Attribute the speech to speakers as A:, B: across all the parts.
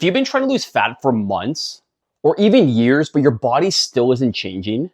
A: you've been trying to lose fat for months or even years, but your body still isn't changing,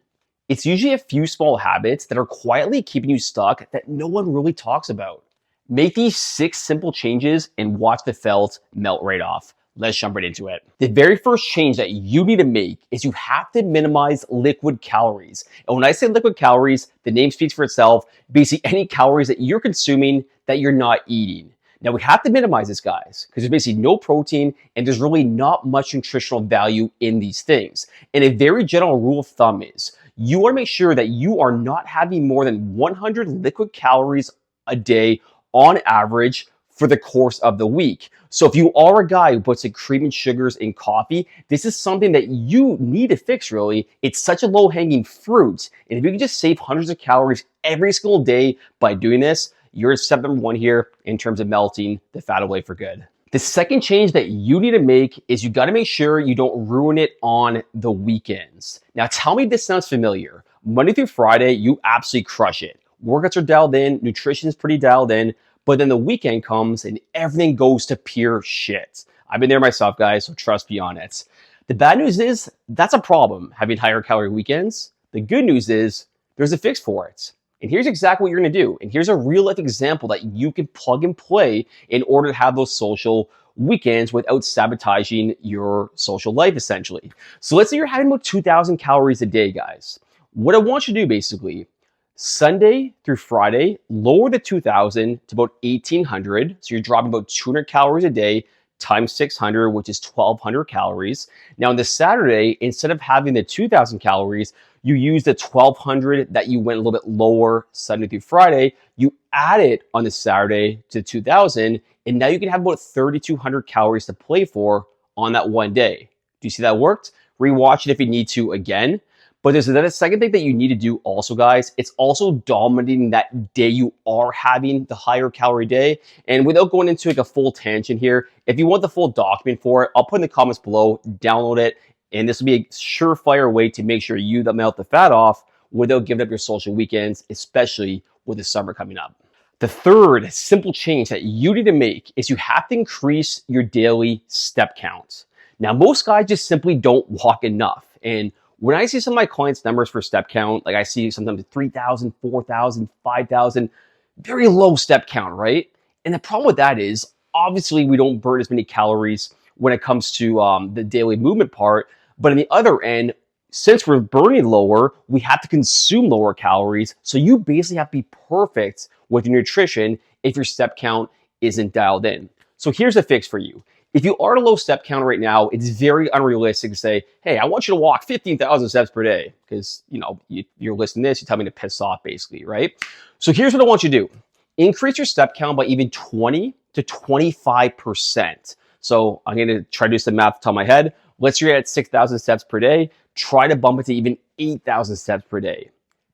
A: it's usually a few small habits that are quietly keeping you stuck that no one really talks about. Make these 6 simple changes and watch the felt melt right off. Let's jump right into it. The very first change that you need to make is you have to minimize liquid calories. And when I say liquid calories, the name speaks for itself. Basically, any calories that you're consuming that you're not eating. Now, we have to minimize this, guys, because there's basically no protein and there's really not much nutritional value in these things. And a very general rule of thumb is you want to make sure that you are not having more than 100 liquid calories a day on average for the course of the week. So if you are a guy who puts the cream and sugars in coffee, this is something that you need to fix, really. It's such a low-hanging fruit. And if you can just save hundreds of calories every single day by doing this, you're step number 1 here in terms of melting the fat away for good. The second change that you need to make is you got to make sure you don't ruin it on the weekends. Now, tell me if this sounds familiar. Monday through Friday, you absolutely crush it. Workouts are dialed in, nutrition is pretty dialed in, but then the weekend comes and everything goes to pure shit. I've been there myself, guys, so trust me on it. The bad news is that's a problem, having higher calorie weekends. The good news is there's a fix for it. And here's exactly what you're going to do. And here's a real life example that you can plug and play in order to have those social weekends without sabotaging your social life, essentially. So let's say you're having about 2,000 calories a day, guys. What I want you to do, basically, Sunday through Friday, lower the 2,000 to about 1,800. So you're dropping about 200 calories a day times 600, which is 1,200 calories. Now, on the Saturday, instead of having the 2,000 calories, you use the 1,200 that you went a little bit lower Sunday through Friday. You add it on the Saturday to 2,000, and now you can have about 3,200 calories to play for on that one day. Do you see that worked? Rewatch it if you need to again. But there's another second thing that you need to do also, guys. It's also dominating that day you are having the higher calorie day. And without going into like a full tangent here, if you want the full document for it, I'll put in the comments below, download it. And this will be a surefire way to make sure you melt the fat off without giving up your social weekends, especially with the summer coming up. The third simple change that you need to make is you have to increase your daily step count. Now, most guys just simply don't walk enough. And when I see some of my clients' numbers for step count, like I see sometimes 3,000, 4,000, 5,000, very low step count, right? And the problem with that is, obviously, we don't burn as many calories when it comes to the daily movement part. But on the other end, since we're burning lower, we have to consume lower calories. So you basically have to be perfect with your nutrition if your step count isn't dialed in. So here's the fix for you. If you are at a low step count right now, it's very unrealistic to say, hey, I want you to walk 15,000 steps per day. Because, you're listening to this, you tell me to piss off, basically, right? So here's what I want you to do. Increase your step count by even 20 to 25%. So I'm going to try to do some math off the top of my head. Let's say you're at 6,000 steps per day. Try to bump it to even 8,000 steps per day.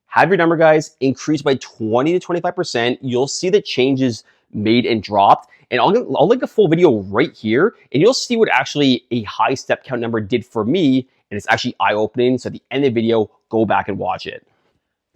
A: Have your number, guys, increase by 20 to 25%. You'll see the changes made and dropped. And I'll link a full video right here, and you'll see what actually a high step count number did for me. And it's actually eye-opening. So at the end of the video, go back and watch it.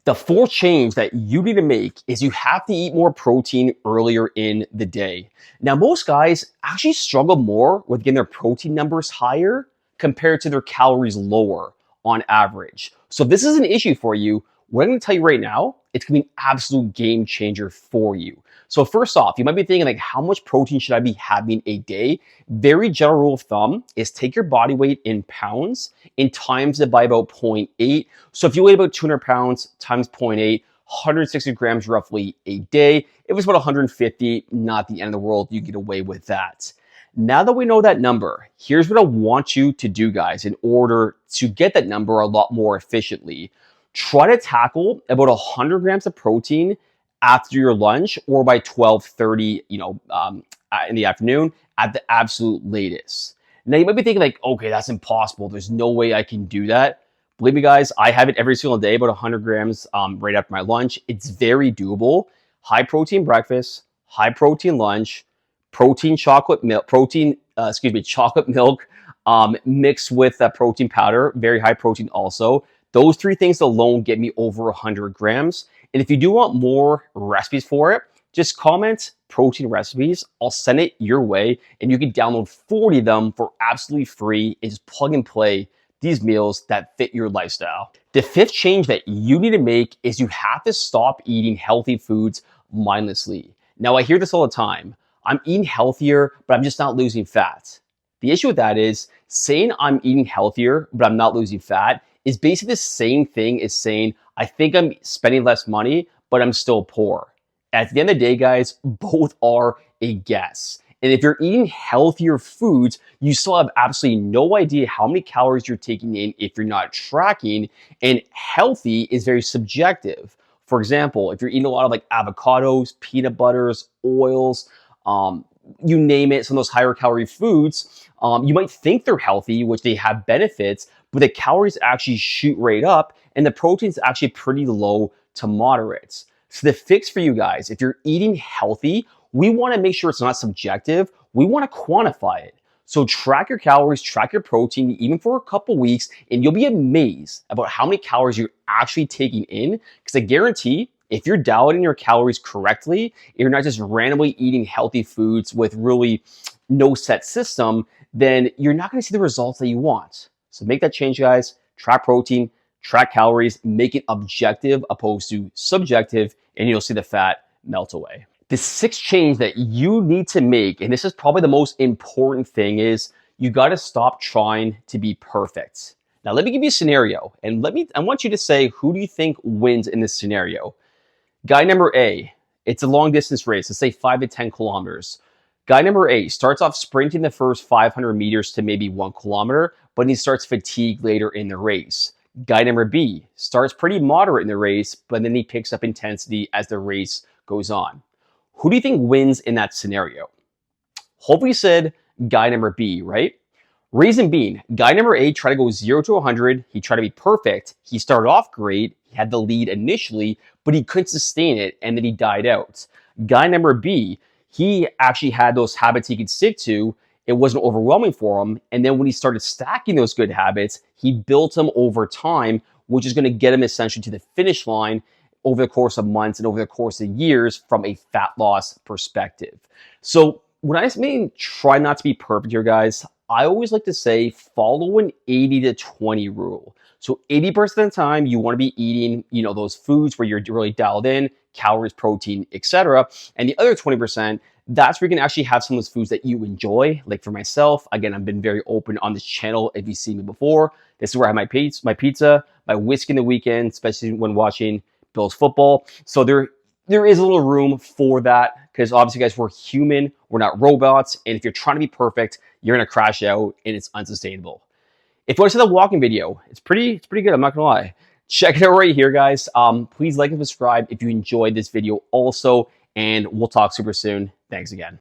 A: The fourth change that you need to make is you have to eat more protein earlier in the day. Now, most guys actually struggle more with getting their protein numbers higher compared to their calories lower on average. So if this is an issue for you, what I'm going to tell you right now, it's going to be an absolute game changer for you. So first off, you might be thinking, like, how much protein should I be having a day? Very general rule of thumb is take your body weight in pounds and times it by about 0.8. So if you weigh about 200 pounds times 0.8, 160 grams roughly a day. If it's about 150, not the end of the world. You get away with that. Now that we know that number, here's what I want you to do, guys, in order to get that number a lot more efficiently. Try to tackle about 100 grams of protein after your lunch or by 12:30, in the afternoon at the absolute latest. Now you might be thinking, like, okay, that's impossible. There's no way I can do that. Believe me, guys, I have it every single day, about 100 grams right after my lunch. It's very doable. High protein breakfast, high protein lunch, chocolate milk mixed with protein powder, very high protein also. Those 3 things alone get me over 100 grams. And if you do want more recipes for it, Just comment protein recipes. I'll send it your way and you can download 40 of them for absolutely free and just plug and play these meals that fit your lifestyle. The fifth change that you need to make is you have to stop eating healthy foods mindlessly. Now, I hear this all the time. I'm eating healthier, but I'm just not losing fat. The issue with that is saying I'm eating healthier, but I'm not losing fat is basically the same thing as saying I think I'm spending less money, but I'm still poor. At the end of the day, guys, both are a guess. And if you're eating healthier foods, you still have absolutely no idea how many calories you're taking in if you're not tracking. And healthy is very subjective. For example, if you're eating a lot of like avocados, peanut butters, oils, you name it, some of those higher calorie foods, you might think they're healthy, which they have benefits, but the calories actually shoot right up and the protein's actually pretty low to moderate. So the fix for you guys, if you're eating healthy, we want to make sure it's not subjective. We want to quantify it. So track your calories, track your protein, even for a couple weeks, and you'll be amazed about how many calories you're actually taking in. Because I guarantee if you're dialing your calories correctly, you're not just randomly eating healthy foods with really no set system, then you're not going to see the results that you want. So make that change, guys. Track protein, track calories, make it objective opposed to subjective, and you'll see the fat melt away. The sixth change that you need to make, and this is probably the most important thing, is you got to stop trying to be perfect. Now, let me give you a scenario, and I want you to say, who do you think wins in this scenario? Guy number A, it's a long distance race, let's say 5 to 10 kilometers. Guy number A starts off sprinting the first 500 meters to maybe 1 kilometer, but he starts fatigued later in the race. Guy number B starts pretty moderate in the race, but then he picks up intensity as the race goes on. Who do you think wins in that scenario? Hopefully you said guy number B, right? Reason being, guy number A tried to go 0 to 100. He tried to be perfect. He started off great. He had the lead initially, but he couldn't sustain it, and then he died out. Guy number B, he actually had those habits he could stick to. It wasn't overwhelming for him. And then when he started stacking those good habits, he built them over time, which is going to get him essentially to the finish line over the course of months and over the course of years from a fat loss perspective. So when I mean try not to be perfect here, guys, I always like to say follow an 80 to 20 rule. So 80% of the time you want to be eating, those foods where you're really dialed in, calories, protein, etc. And the other 20%, that's where you can actually have some of those foods that you enjoy. Like for myself, again, I've been very open on this channel. If you've seen me before, this is where I have my pizza, my whiskey in the weekend, especially when watching Bills football. So there is a little room for that because obviously, guys, we're human. We're not robots. And if you're trying to be perfect, you're going to crash out and it's unsustainable. If you want to see the walking video, it's pretty good. I'm not going to lie. Check it out right here, guys. Please like and subscribe if you enjoyed this video also. And we'll talk super soon. Thanks again.